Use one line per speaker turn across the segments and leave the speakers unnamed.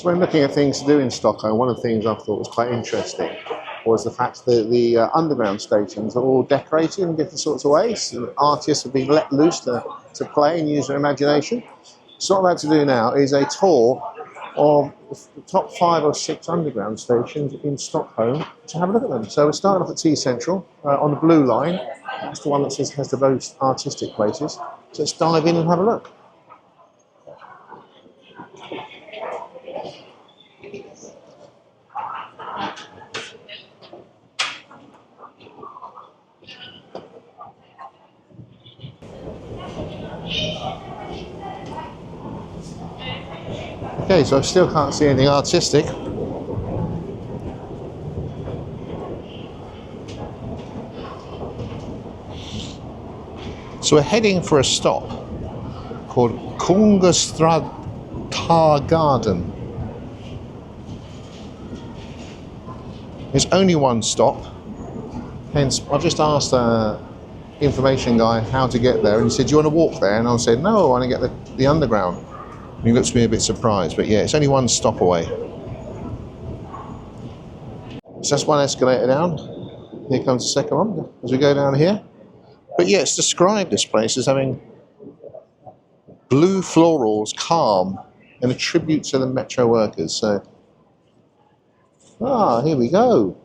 So when looking at things to do in Stockholm, one of the things I thought was quite interesting was the fact that the underground stations are all decorated in different sorts of ways. So artists have been let loose to play and use their imagination. So what I'm about to do now is a tour of the top 5 or 6 underground stations in Stockholm to have a look at them. So we're starting off at T Central on the blue line. That's the one that has the most artistic places. So let's dive in and have a look. Okay, so I still can't see anything artistic. So we're heading for a stop called Kungastratargarden. There's only one stop, hence I just asked the information guy how to get there, and he said, do you want to walk there? And I said, no, I want to get the underground. And he looks at me a bit surprised, but yeah, it's only one stop away. So that's one escalator down. Here comes the second one as we go down here. But yeah, it's described, this place, as having blue florals, calm, and a tribute to the metro workers. So, here we go.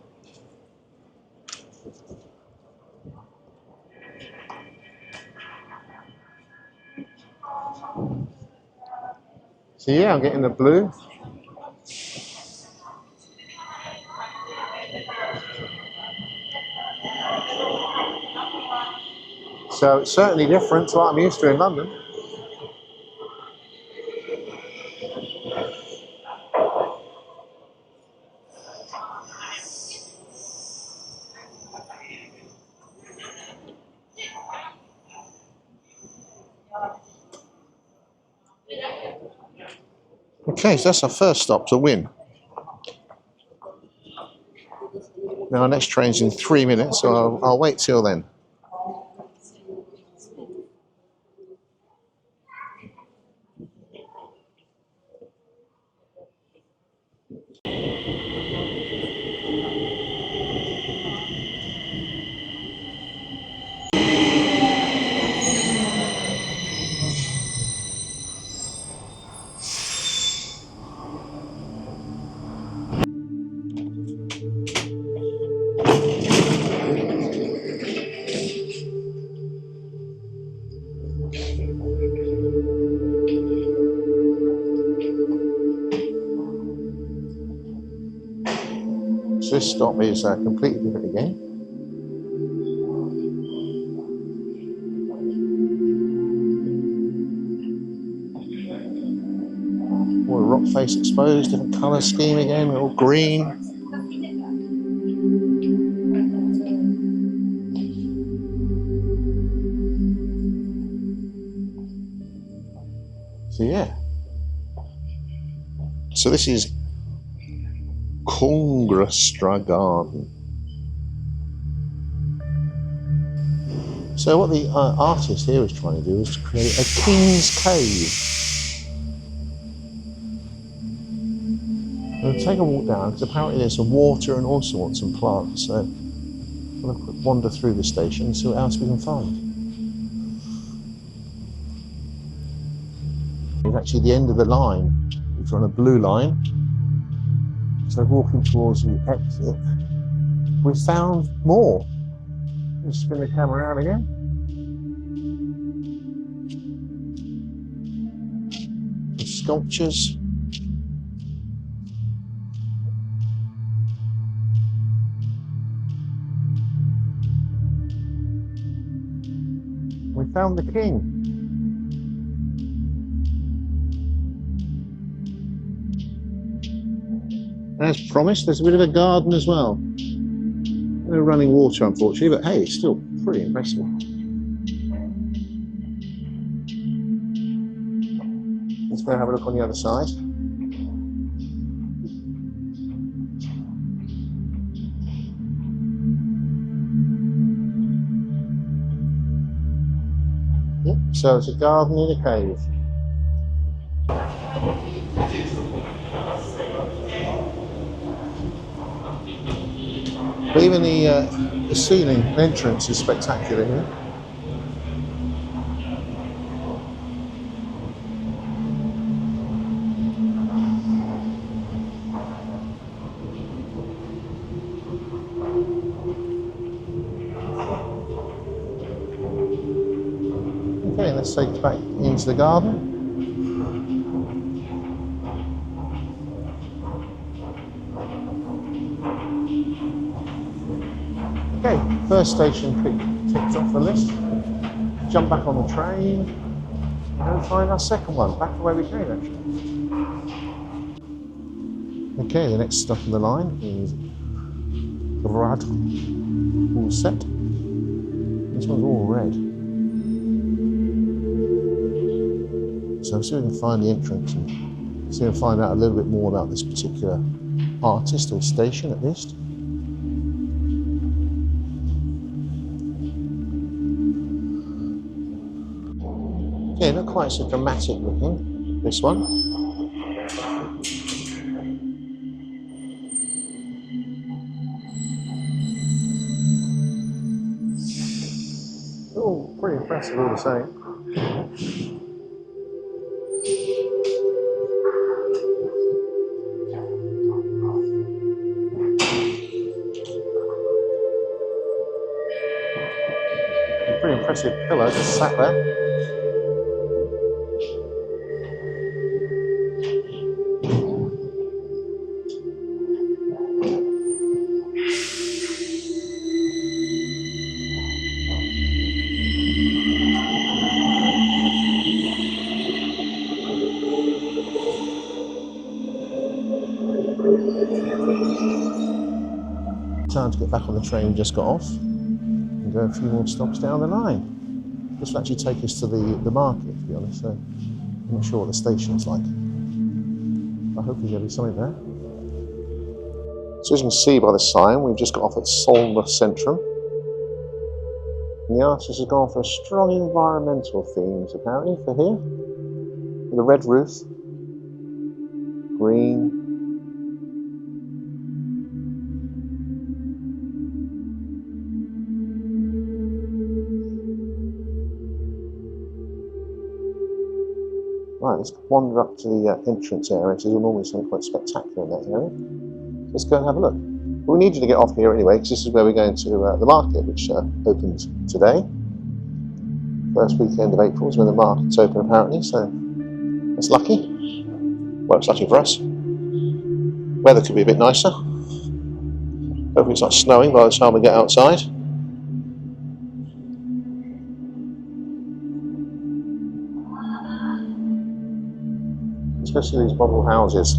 So yeah, I'm getting the blue. So it's certainly different to what I'm used to in London. Okay, so that's our first stop to Win. Now our next train's in 3 minutes, so I'll wait till then. So this stop is completely different again. More rock face exposed, different colour scheme again, all green. So yeah. So this is Kungastratargarden. So what the artist here is trying to do is to create a king's cave. We'll take a walk down because apparently there's some water and all sorts and plants. So we'll wander through the station and see what else we can find. It's actually the end of the line. It's on a blue line. So walking towards the exit, we found more. Let's spin the camera around again. The sculptures. We found the king. As promised, there's a bit of a garden as well. No running water, unfortunately, but hey, it's still pretty impressive. Let's go have a look on the other side. Yep, so it's a garden in a cave. But even the ceiling entrance is spectacular here. Okay, let's take it back into the garden. Okay, first station ticked off the list. Jump back on the train and go find our second one, back the way we came actually. Okay, the next stop on the line is Rad Set. This one's all red. So see if we can find the entrance and see if we can find out a little bit more about this particular artist or station at least. Yeah, not quite so dramatic looking, this one. Oh, pretty impressive all the same. Pretty impressive pillar just sat there. Time to get back on the train we just got off and go a few more stops down the line. This will actually take us to the market, to be honest, so I'm not sure what the station's like. But hopefully there'll be something there. So as you can see by the sign, we've just got off at Solna Centrum. And the artist has gone for strong environmental themes apparently for here. With a red roof, green, right, let's wander up to the entrance area, which is normally something quite spectacular in that area. Let's go and have a look. But we need you to get off here anyway, because this is where we're going to the market, which opens today. First weekend of April is when the market's open apparently, so that's lucky. Well, it's lucky for us. Weather could be a bit nicer. Hopefully it's not snowing by the time we get outside. Especially these model houses.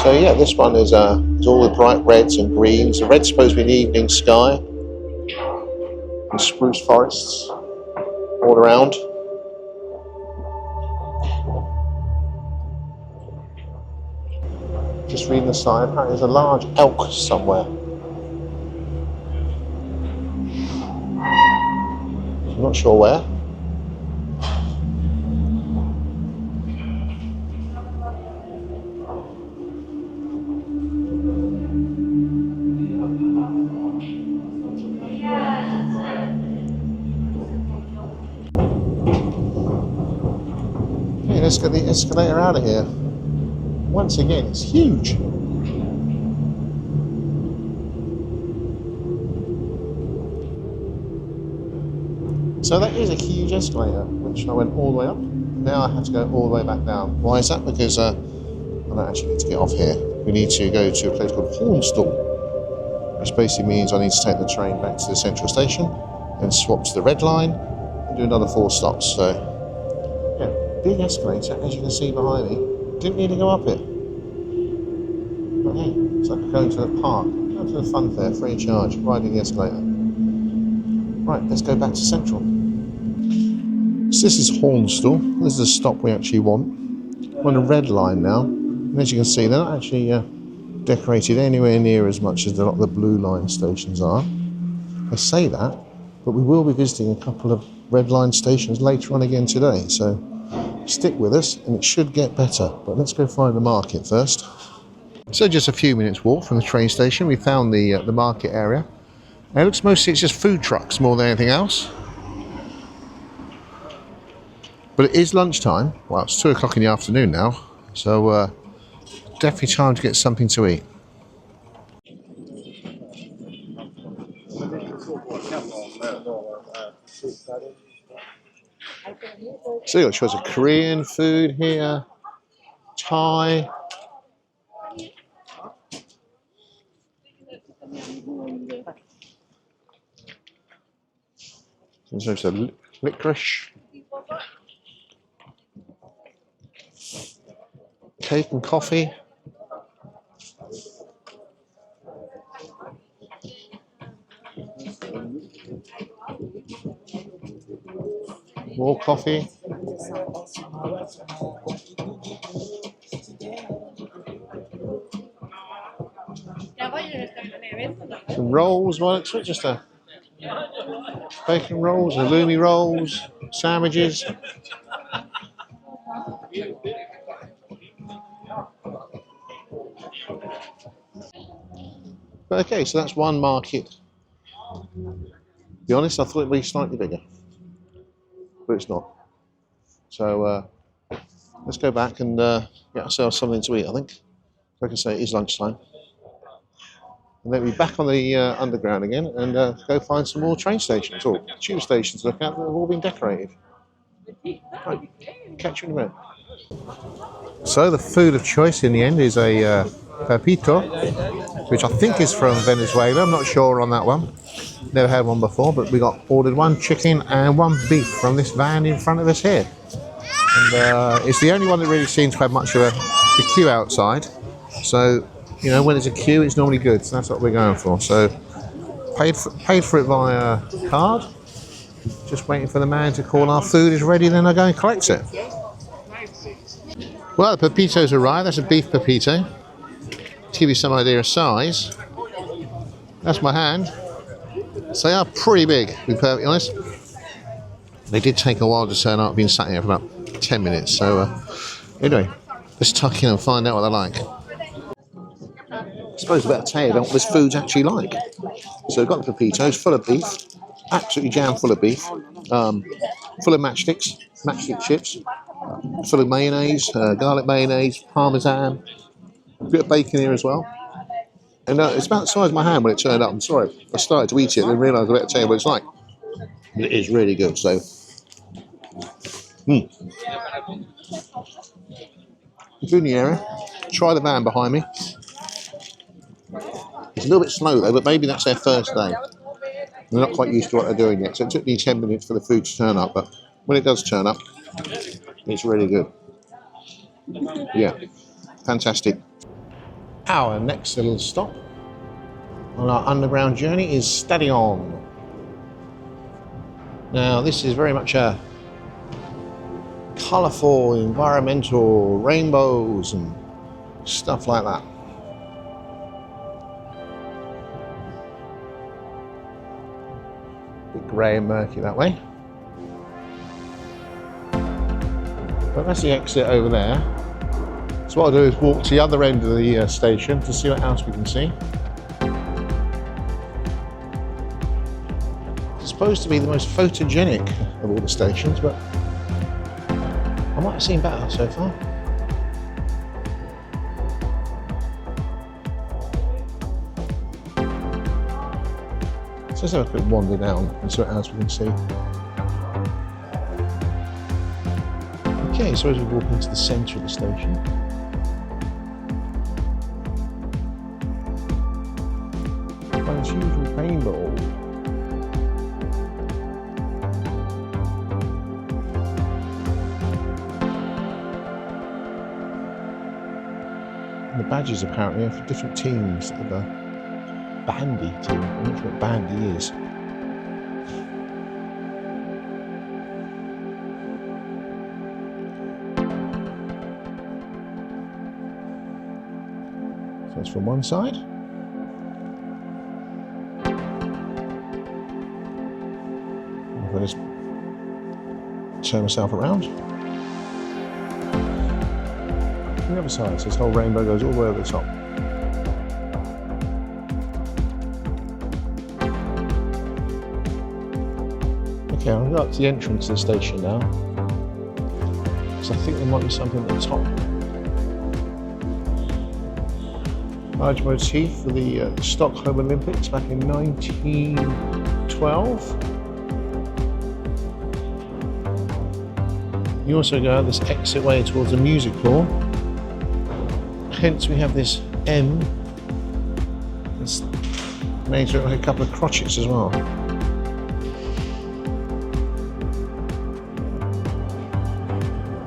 So yeah, this one is all the bright reds and greens. The red's supposed to be the evening sky. And spruce forests all around. Just reading the sign, apparently there's a large elk somewhere. I'm not sure where. Okay, let's get the escalator out of here. Once again, it's huge. So that is a huge escalator, which I went all the way up. Now I have to go all the way back down. Why is that? Because I don't actually need to get off here. We need to go to a place called Hornstall, which basically means I need to take the train back to the central station and swap to the red line and do another 4 stops. So, yeah, big escalator, as you can see behind me. Didn't need to go up it. But hey, it's like going to the park, going to the fun fair, free of charge, riding the escalator. Right, let's go back to Central. So this is Hornstall. This is the stop we actually want. We're on the red line now. And as you can see, they're not actually decorated anywhere near as much as a lot of the blue line stations are. I say that, But we will be visiting a couple of Red Line stations later on again today, so stick with us and it should get better. But let's go find the market first. So just a few minutes walk from the train station, we found the market area. And it looks mostly it's just food trucks more than anything else. But it is lunchtime. Well, it's 2 o'clock in the afternoon now, so definitely time to get something to eat. So you've got choice of Korean food here, Thai. There's also licorice, cake and coffee. More coffee. Some rolls, well, it's just a bacon rolls, halloumi rolls, sandwiches. But okay, so that's one market. To be honest, I thought it'd be slightly bigger, but it's not. So let's go back and get ourselves something to eat, I think. Like I say, it is lunchtime. And then we'll be back on the underground again and go find some more train stations or tube stations to look at that have all been decorated. Right, catch you in a minute. So the food of choice in the end is a pepito, which I think is from Venezuela. I'm not sure on that one. Never had one before, but we got ordered one chicken and one beef from this van in front of us here. And it's the only one that really seems to have much of a queue outside. So, you know, when there's a queue, it's normally good. So that's what we're going for. So, paid for it via card. Just waiting for the man to call our food is ready, then I go and collect it. Well, the pepito's arrived. That's a beef pepito. To give you some idea of size, that's my hand. So they are pretty big, to be perfectly honest. They did take a while to turn up. I've been sat here for about 10 minutes. So anyway, let's tuck in and find out what they're like. I suppose I better tell you about what this food's actually like. So we've got the pepitos full of beef, absolutely jam full of beef, full of matchstick chips, full of mayonnaise, garlic mayonnaise, parmesan, a bit of bacon here as well. And it's about the size of my hand when it turned up. I'm sorry, I started to eat it and then realised I better tell you what it's like. But it is really good, so. If you're in the area, try the van behind me. It's a little bit slow though, but maybe that's their first day. They're not quite used to what they're doing yet, so it took me 10 minutes for the food to turn up, but when it does turn up, it's really good. Yeah, fantastic. Our next little stop on our underground journey is Stockholm. Now this is very much a colourful, environmental, rainbows and stuff like that. A bit grey and murky that way. But that's the exit over there. So what I'll do is walk to the other end of the station to see what else we can see. It's supposed to be the most photogenic of all the stations, but I might have seen better so far. So let's have a quick wander down and see what else we can see. Okay, so as we walk into the centre of the station, quite a usual rainbow. And the badges apparently are for different teams. Of a bandy team. I'm not sure what bandy is. So that's from one side. I'll just turn myself around. On the other side, so this whole rainbow goes all the way over the top. Okay, I've got to the entrance of the station now. So I think there might be something at the top. Large motif for the Stockholm Olympics back in 1912. You also go out this exit way towards the music hall. Hence we have this M. It's made to look like a couple of crotchets as well.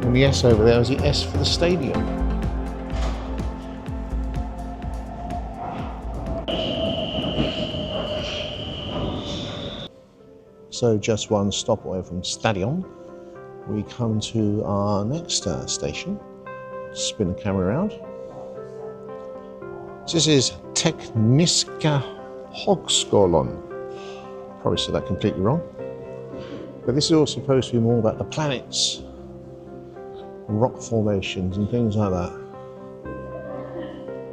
And the S over there is the S for the stadium. So just one stop away from Stadion, we come to our next station. Spin the camera around. This is Tekniska Högskolan. Probably said that completely wrong. But this is all supposed to be more about the planets, rock formations and things like that.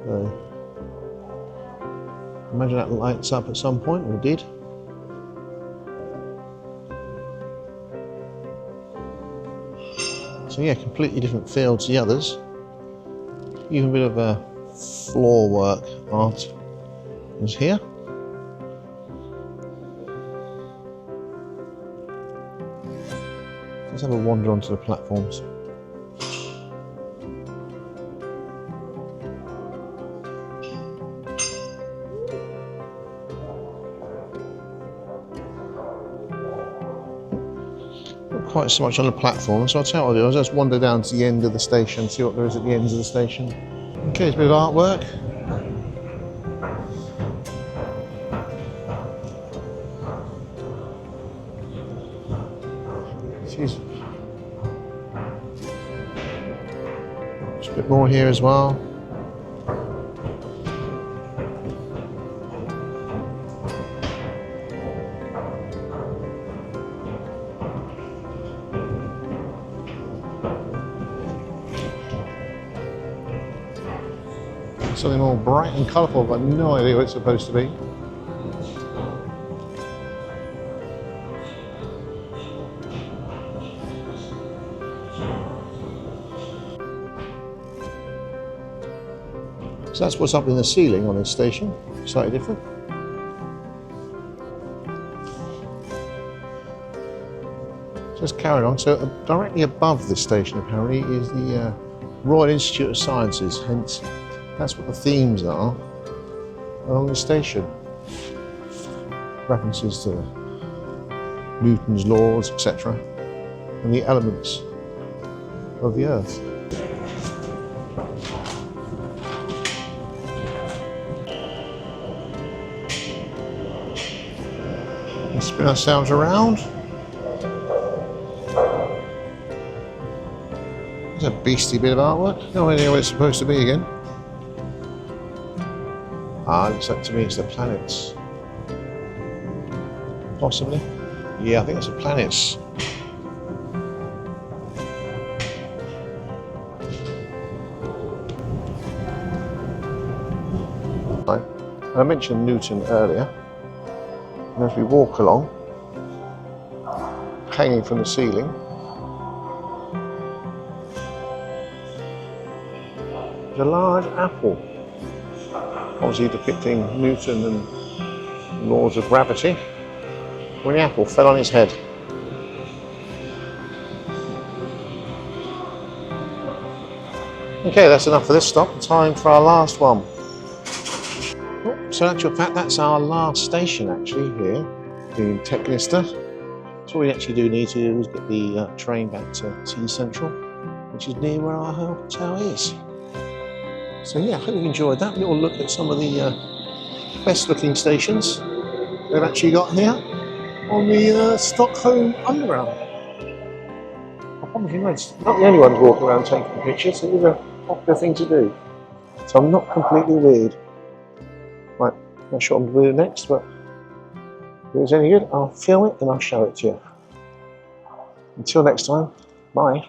So, imagine that lights up at some point, or did. So yeah, completely different feel to the others. Even a bit of a floor work art is here. Let's have a wander onto the platforms. Not quite so much on the platform, so I'll tell you what I'll do. I'll just wander down to the end of the station, see what there is at the ends of the station. Okay, it's a bit of artwork. Jeez. Just a bit more here as well. Something more bright and colourful, but no idea what it's supposed to be. So that's what's up in the ceiling on this station, slightly different. Just carrying on, so directly above this station apparently is the Royal Institute of Sciences, hence that's what the themes are along the station. References to Newton's laws, etc., and the elements of the Earth. Let's spin ourselves around. There's a beastly bit of artwork. No idea what it's supposed to be again. Ah, looks like to me it's the planets. Possibly. Yeah, I think it's the planets. Right. I mentioned Newton earlier. And as we walk along, hanging from the ceiling, there's a large apple. Obviously depicting Newton and laws of gravity, when the apple fell on his head. Okay, that's enough for this stop. Time for our last one. So in actual fact, that's our last station actually here in Tekniska. So all we actually do need to do is get the train back to T Central, which is near where our hotel is. So yeah, I hope you enjoyed that little look at some of the best looking stations they've actually got here on the Stockholm Underground. I promise you, it's not the only ones walking around taking pictures, it is a popular thing to do. So I'm not completely weird. Right, not sure what I'm going to do next, but if it's any good, I'll film it and I'll show it to you. Until next time, bye.